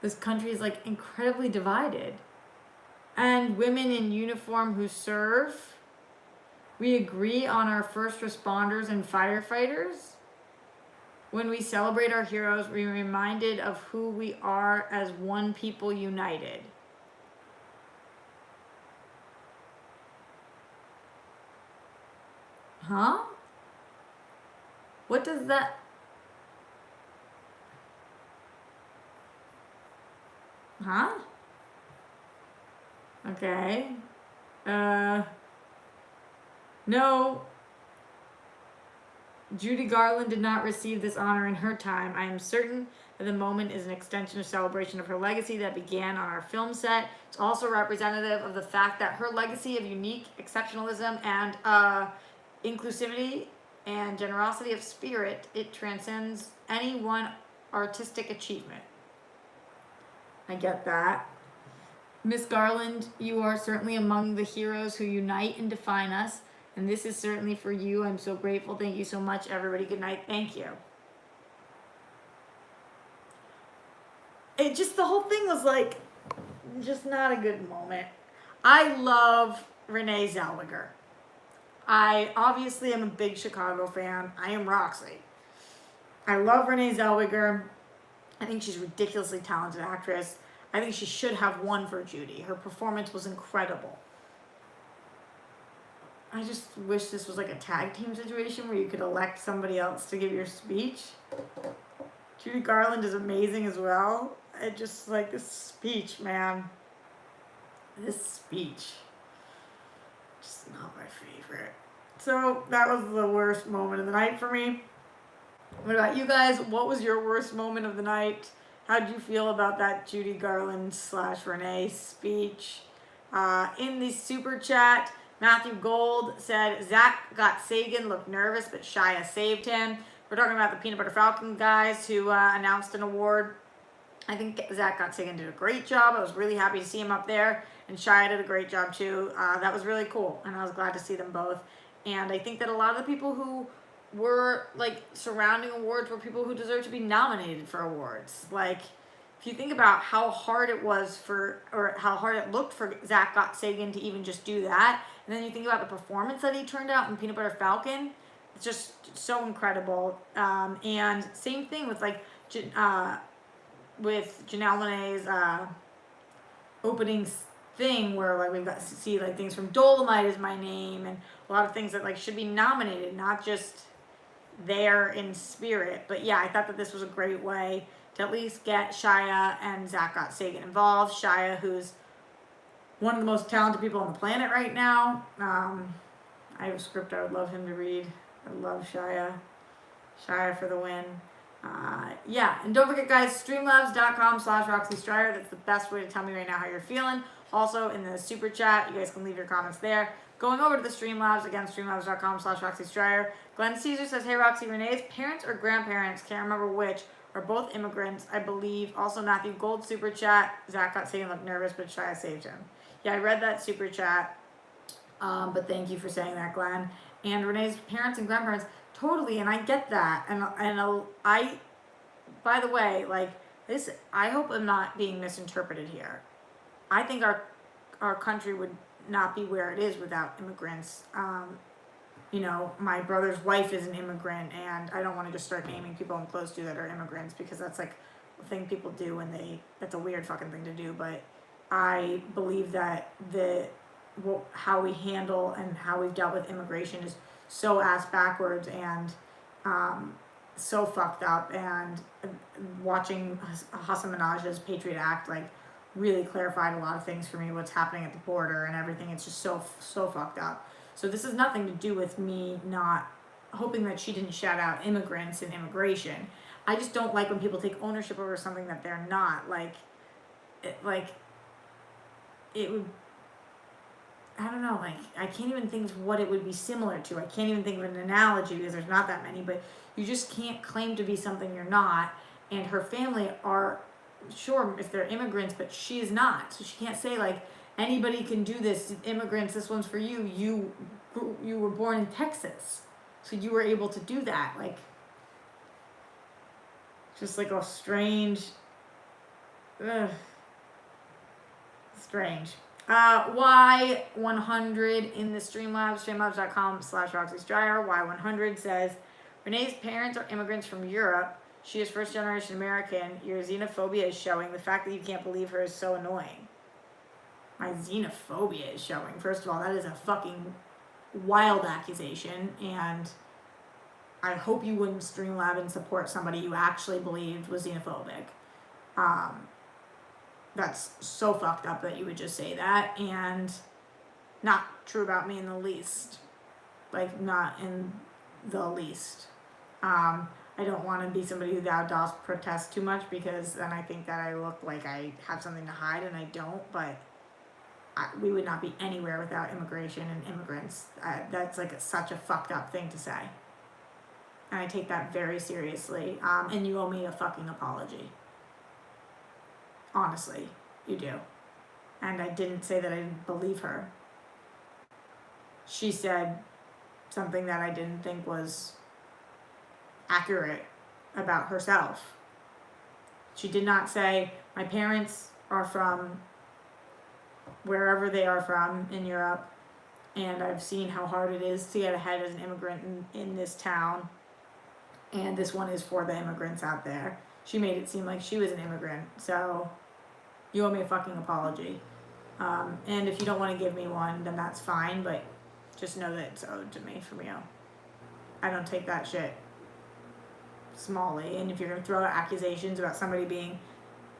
Speaker 1: This country is like incredibly divided. And women in uniform who serve. We agree on our first responders and firefighters. When we celebrate our heroes, we're reminded of who we are as one people united. Huh? What does that... Huh? Okay. No. Judy Garland did not receive this honor in her time. I am certain that the moment is an extension of celebration of her legacy that began on our film set. It's also representative of the fact that her legacy of unique exceptionalism and inclusivity and generosity of spirit, it transcends any one artistic achievement. I get that. Miss Garland, you are certainly among the heroes who unite and define us. And this is certainly for you. I'm so grateful. Thank you so much, everybody. Good night. Thank you. It just, the whole thing was like, just not a good moment. I love Renee Zellweger. I obviously am a big Chicago fan. I am Roxy. I love Renee Zellweger. I think she's a ridiculously talented actress. I think she should have won for Judy. Her performance was incredible. I just wish this was like a tag team situation where you could elect somebody else to give your speech. Judy Garland is amazing as well. I just like this speech, man. This speech. Just not my favorite. So that was the worst moment of the night for me. What about you guys? What was your worst moment of the night? How did you feel about that Judy Garland / Renee speech? In the super chat, Matthew Gold said, Zach got Sagan, looked nervous, but Shia saved him. We're talking about the Peanut Butter Falcon guys who announced an award. I think Zach got Sagan did a great job. I was really happy to see him up there. And Shia did a great job too. That was really cool. And I was glad to see them both. And I think that a lot of the people who were like surrounding awards were people who deserve to be nominated for awards. Like, if you think about how hard it was or how hard it looked for Zach got Sagan to even just do that, and then you think about the performance that he turned out in Peanut Butter Falcon, it's just so incredible. And same thing with like with Janelle Monáe's opening thing, where like we've got to see like things from Dolomite Is My Name, and a lot of things that like should be nominated, not just there in spirit. But yeah, I thought that this was a great way to at least get Shia and Zach got Sagan involved. Shia, who's one of the most talented people on the planet right now. I have a script I would love him to read. I love Shia. Shia for the win. Yeah, and don't forget, guys, streamlabs.com/Roxy Striar. That's the best way to tell me right now how you're feeling. Also, in the super chat, you guys can leave your comments there. Going over to the Streamlabs, again, streamlabs.com/Roxy Striar. Glenn Caesar says, hey, Roxy, Renee's parents or grandparents, can't remember which, are both immigrants, I believe. Also, Matthew Gold super chat. Zach got Sagan looked nervous, but Shia saved him. Yeah, I read that super chat. But thank you for saying that, Glenn. And Renee's parents and grandparents, totally, and I get that. And I, by the way, like this, I hope I'm not being misinterpreted here. I think our country would not be where it is without immigrants. You know, my brother's wife is an immigrant, and I don't want to just start naming people I'm close to that are immigrants, because that's like a thing people do when that's a weird fucking thing to do. But I believe that how we handle and how we've dealt with immigration is so ass backwards and so fucked up. And watching Hassan Minaj's Patriot Act like really clarified a lot of things for me, what's happening at the border and everything. It's just so fucked up. So this has nothing to do with me not hoping that she didn't shout out immigrants and immigration. I just don't like when people take ownership over something that they're not. It would, I don't know, like, I can't even think of what it would be similar to. I can't even think of an analogy because there's not that many, but you just can't claim to be something you're not. And her family are, sure, if they're immigrants, but she is not. So she can't say, like, anybody can do this, immigrants, this one's for you. You were born in Texas, so you were able to do that. Like, just like a strange, strange. Y100 in the Streamlabs, streamlabs.com/Roxy Striar. Y100 says, Renee's parents are immigrants from Europe. She is first generation American. Your xenophobia is showing. The fact that you can't believe her is so annoying. My xenophobia is showing. First of all, that is a fucking wild accusation, and I hope you wouldn't Streamlab and support somebody you actually believed was xenophobic. That's so fucked up that you would just say that, and not true about me in the least. Like, not in the least. I don't want to be somebody who thou dost protest too much, because then I think that I look like I have something to hide, and I don't, but we would not be anywhere without immigration and immigrants. That's like such a fucked up thing to say. And I take that very seriously. And you owe me a fucking apology. Honestly, you do. And I didn't say that I didn't believe her. She said something that I didn't think was accurate about herself. She did not say, my parents are from wherever they are from in Europe, and I've seen how hard it is to get ahead as an immigrant in this town, and this one is for the immigrants out there. She made it seem like she was an immigrant, so you owe me a fucking apology. And if you don't want to give me one, then that's fine, but just know that it's owed to me from you. I don't take that shit smallly. And if you're going to throw out accusations about somebody being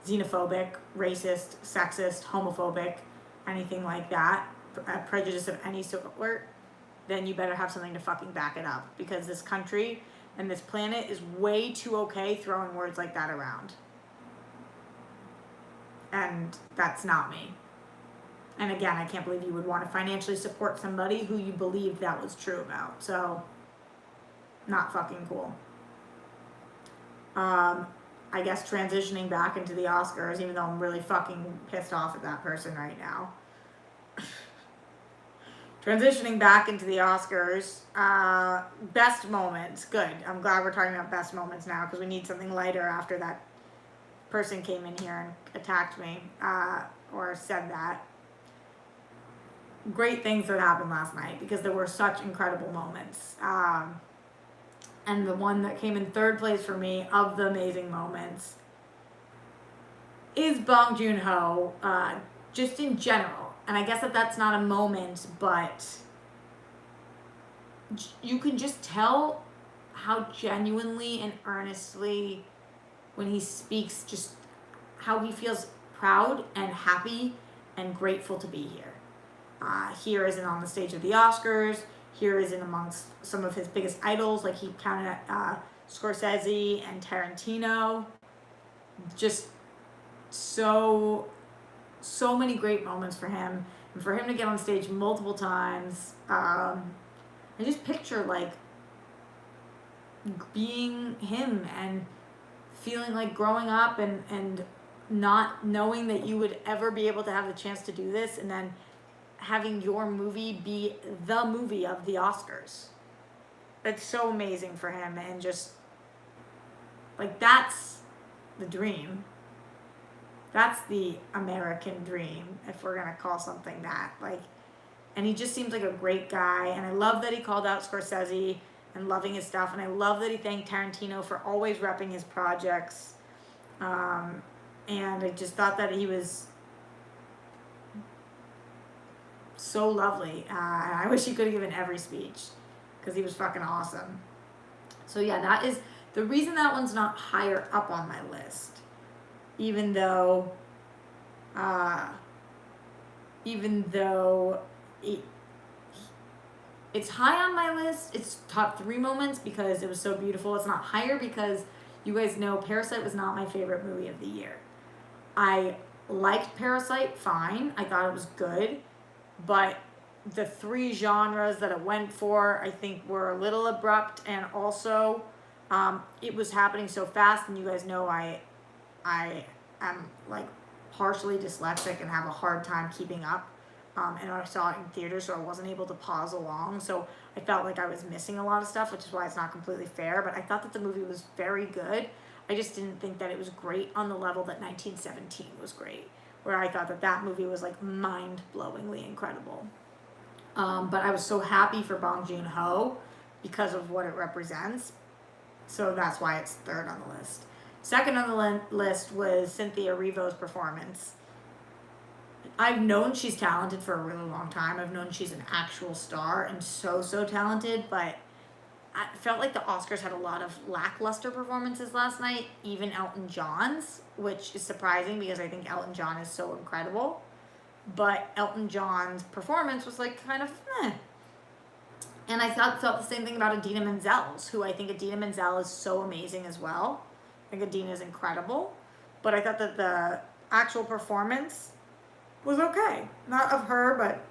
Speaker 1: xenophobic, racist, sexist, homophobic, anything like that, prejudice of any sort, then you better have something to fucking back it up, because this country and this planet is way too okay throwing words like that around. And that's not me. And again, I can't believe you would want to financially support somebody who you believed that was true about. So, not fucking cool. I guess transitioning back into the Oscars, even though I'm really fucking pissed off at that person right now. Transitioning back into the Oscars, best moments, good. I'm glad we're talking about best moments now, because we need something lighter after that person came in here and attacked me, or said that. Great things that happened last night, because there were such incredible moments. And the one that came in third place for me of the amazing moments is Bong Joon-ho, just in general. And I guess that's not a moment, but you can just tell how genuinely and earnestly, when he speaks, just how he feels proud and happy and grateful to be here. Here isn't on the stage of the Oscars. Here isn't amongst some of his biggest idols, like he counted Scorsese and Tarantino. Just so many great moments for him, and for him to get on stage multiple times. I just picture like being him and feeling like growing up and not knowing that you would ever be able to have the chance to do this, and then having your movie be the movie of the Oscars. It's so amazing for him, and just like, that's the dream. That's the American dream, if we're gonna call something that. Like, and he just seems like a great guy, and I love that he called out Scorsese and loving his stuff, and I love that he thanked Tarantino for always repping his projects. And I just thought that he was so lovely. I wish he could have given every speech, because he was fucking awesome. So yeah, that is the reason that one's not higher up on my list, even though It's high on my list. It's top 3 moments because it was so beautiful. It's not higher because you guys know Parasite was not my favorite movie of the year. I liked Parasite fine. I thought it was good. But the 3 genres that it went for, I think, were a little abrupt. And also, it was happening so fast. And you guys know I am like partially dyslexic and have a hard time keeping up. And I saw it in theaters, so I wasn't able to pause along. So I felt like I was missing a lot of stuff, which is why it's not completely fair. But I thought that the movie was very good. I just didn't think that it was great on the level that 1917 was great, where I thought that that movie was like mind-blowingly incredible. But I was so happy for Bong Joon-ho because of what it represents. So that's why it's 3rd on the list. 2nd on the list was Cynthia Erivo's performance. I've known she's talented for a really long time. I've known she's an actual star and so talented, but I felt like the Oscars had a lot of lackluster performances last night, even Elton John's, which is surprising because I think Elton John is so incredible. But Elton John's performance was like kind of eh. And I felt the same thing about Idina Menzel's, who I think Idina Menzel is so amazing as well. I think Idina is incredible. But I thought that the actual performance was okay. Not of her, but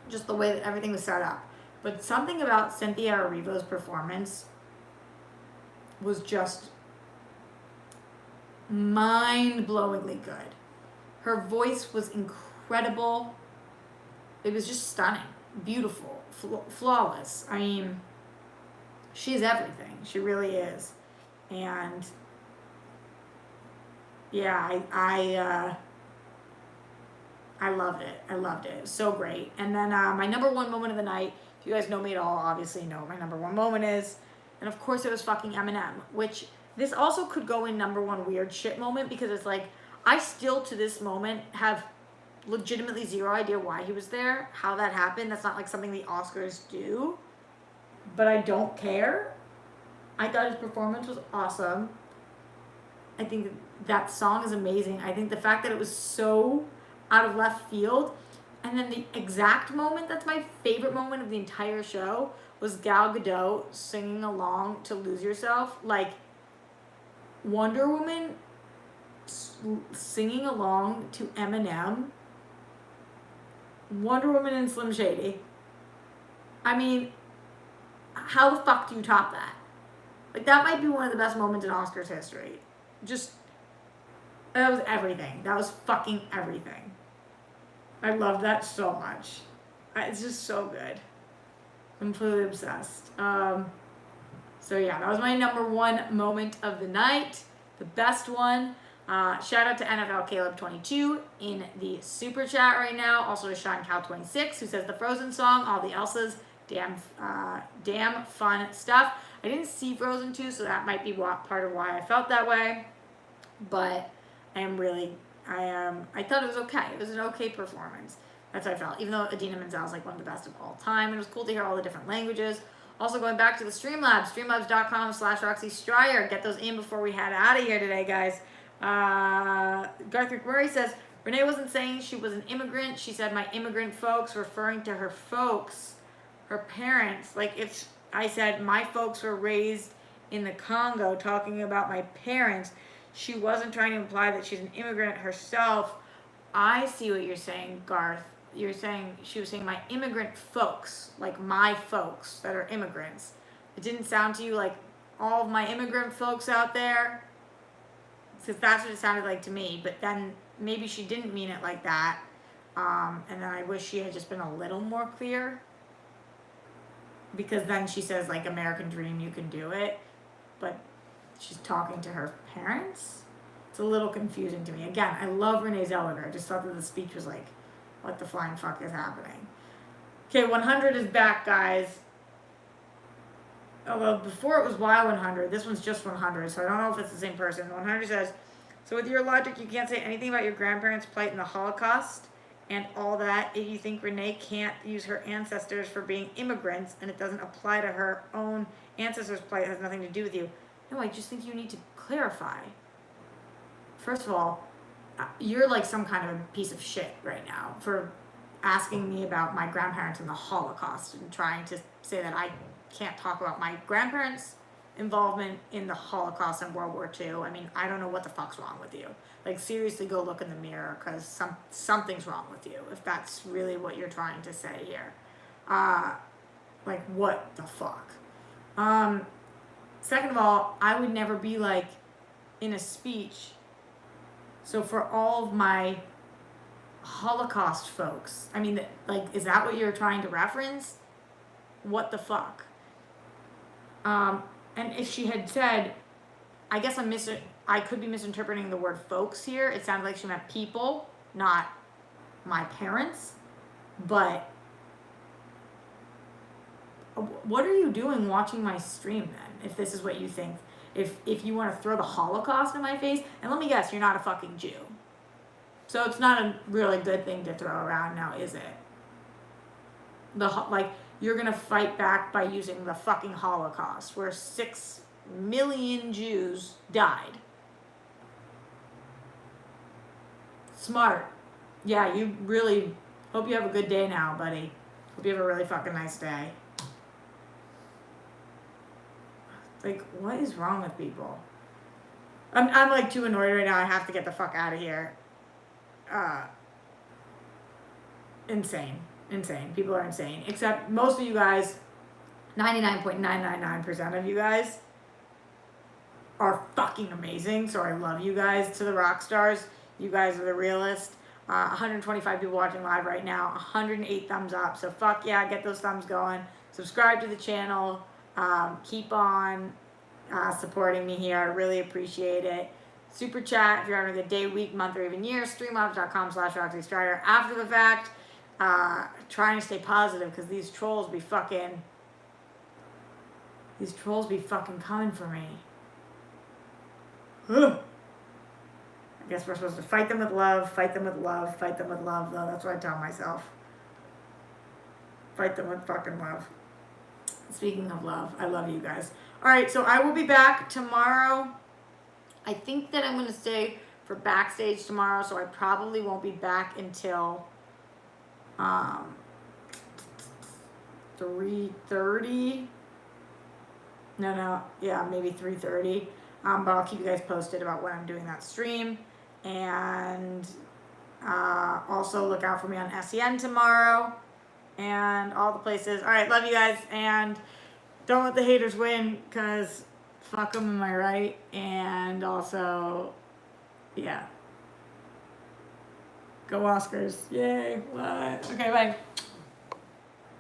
Speaker 1: just the way that everything was set up. But something about Cynthia Erivo's performance was just mind-blowingly good. Her voice was incredible. It was just stunning, beautiful, flawless. I mean, she's everything. She really is. And yeah, I loved it. I loved it. It was so great. And then my number 1 moment of the night, if you guys know me at all, obviously know what my number 1 moment is. And of course it was fucking Eminem, which this also could go in number 1 weird shit moment because it's like, I still to this moment have legitimately zero idea why he was there, how that happened. That's not like something the Oscars do, but I don't care. I thought his performance was awesome. I think that song is amazing. I think the fact that it was so out of left field, and then the exact moment that's my favorite moment of the entire show was Gal Gadot singing along to Lose Yourself. Like, Wonder Woman singing along to Eminem, Wonder Woman and Slim Shady. I mean, how the fuck do you top that? Like, that might be one of the best moments in Oscars history. Just, that was everything. That was fucking everything. I love that so much. It's just so good. I'm completely obsessed. So yeah, that was my number 1 moment of the night. The best one. Shout out to NFL Caleb 22 in the super chat right now. Also to Sean Cow 26 who says the Frozen song, all the Elsa's, damn fun stuff. I didn't see Frozen 2, so that might be part of why I felt that way. But I thought it was okay. It was an okay performance. That's how I felt. Even though Idina Menzel is like one of the best of all time. And it was cool to hear all the different languages. Also going back to the Streamlabs, streamlabs.com/Roxy Striar. Get those in before we head out of here today, guys. Garth McMurray says, Renee wasn't saying she was an immigrant. She said my immigrant folks, referring to her folks, her parents. Like if I said my folks were raised in the Congo, talking about my parents, she wasn't trying to imply that she's an immigrant herself. I see what you're saying, Garth. You're saying she was saying my immigrant folks, like my folks that are immigrants. It didn't sound to you like all of my immigrant folks out there? Because that's what it sounded like to me. But then maybe she didn't mean it like that. And then I wish she had just been a little more clear. Because then she says, like, American Dream, you can do it. But she's talking to her parents? It's a little confusing to me. Again, I love Renee Zellweger. I just thought that the speech was like, what the flying fuck is happening? Okay, 100 is back, guys. Although before it was Y100, this one's just 100, so I don't know if it's the same person. 100 says, so with your logic, you can't say anything about your grandparents' plight in the Holocaust and all that if you think Renee can't use her ancestors for being immigrants and it doesn't apply to her own ancestors' plight. It has nothing to do with you. No, I just think you need to clarify. First of all, you're like some kind of a piece of shit right now for asking me about my grandparents and the Holocaust and trying to say that I can't talk about my grandparents' involvement in the Holocaust and World War II. I mean, I don't know what the fuck's wrong with you. Like, seriously, go look in the mirror, because something's wrong with you, if that's really what you're trying to say here. Like, what the fuck? Second of all, I would never be like, in a speech, so for all of my Holocaust folks, I mean, like, is that what you're trying to reference? What the fuck? And if she had said, I guess I could be misinterpreting the word folks here. It sounded like she meant people, not my parents. But what are you doing watching my stream then, if this is what you think? If you want to throw the Holocaust in my face, and let me guess, you're not a fucking Jew. So it's not a really good thing to throw around now, is it? Like, you're gonna fight back by using the fucking Holocaust, where 6 million Jews died. Smart. Yeah, you really, hope you have a good day now, buddy. Hope you have a really fucking nice day. Like, what is wrong with people? I'm like too annoyed right now. I have to get the fuck out of here. Insane. People are insane. Except most of you guys, 99.999% of you guys are fucking amazing. So I love you guys to the rock stars. You guys are the realest. 125 people watching live right now. 108 thumbs up. So fuck yeah, get those thumbs going. Subscribe to the channel. Keep on supporting me here. I really appreciate it. Super chat if you're having a good day, week, month, or even year. Streamlabs.com/Roxy Striar. After the fact, trying to stay positive, because these trolls be fucking coming for me. Ugh. I guess we're supposed to fight them with love, though. That's what I tell myself. Fight them with fucking love. Speaking of love, I love you guys. Alright, so I will be back tomorrow. I think that I'm going to stay for backstage tomorrow, so I probably won't be back until 3:30. Yeah, maybe 3:30. But I'll keep you guys posted about when I'm doing that stream. And also look out for me on SEN tomorrow. And all the places. Alright, love you guys. And don't let the haters win, because fuck them, am I right? And also, yeah. Go Oscars. Yay. What? Okay, bye.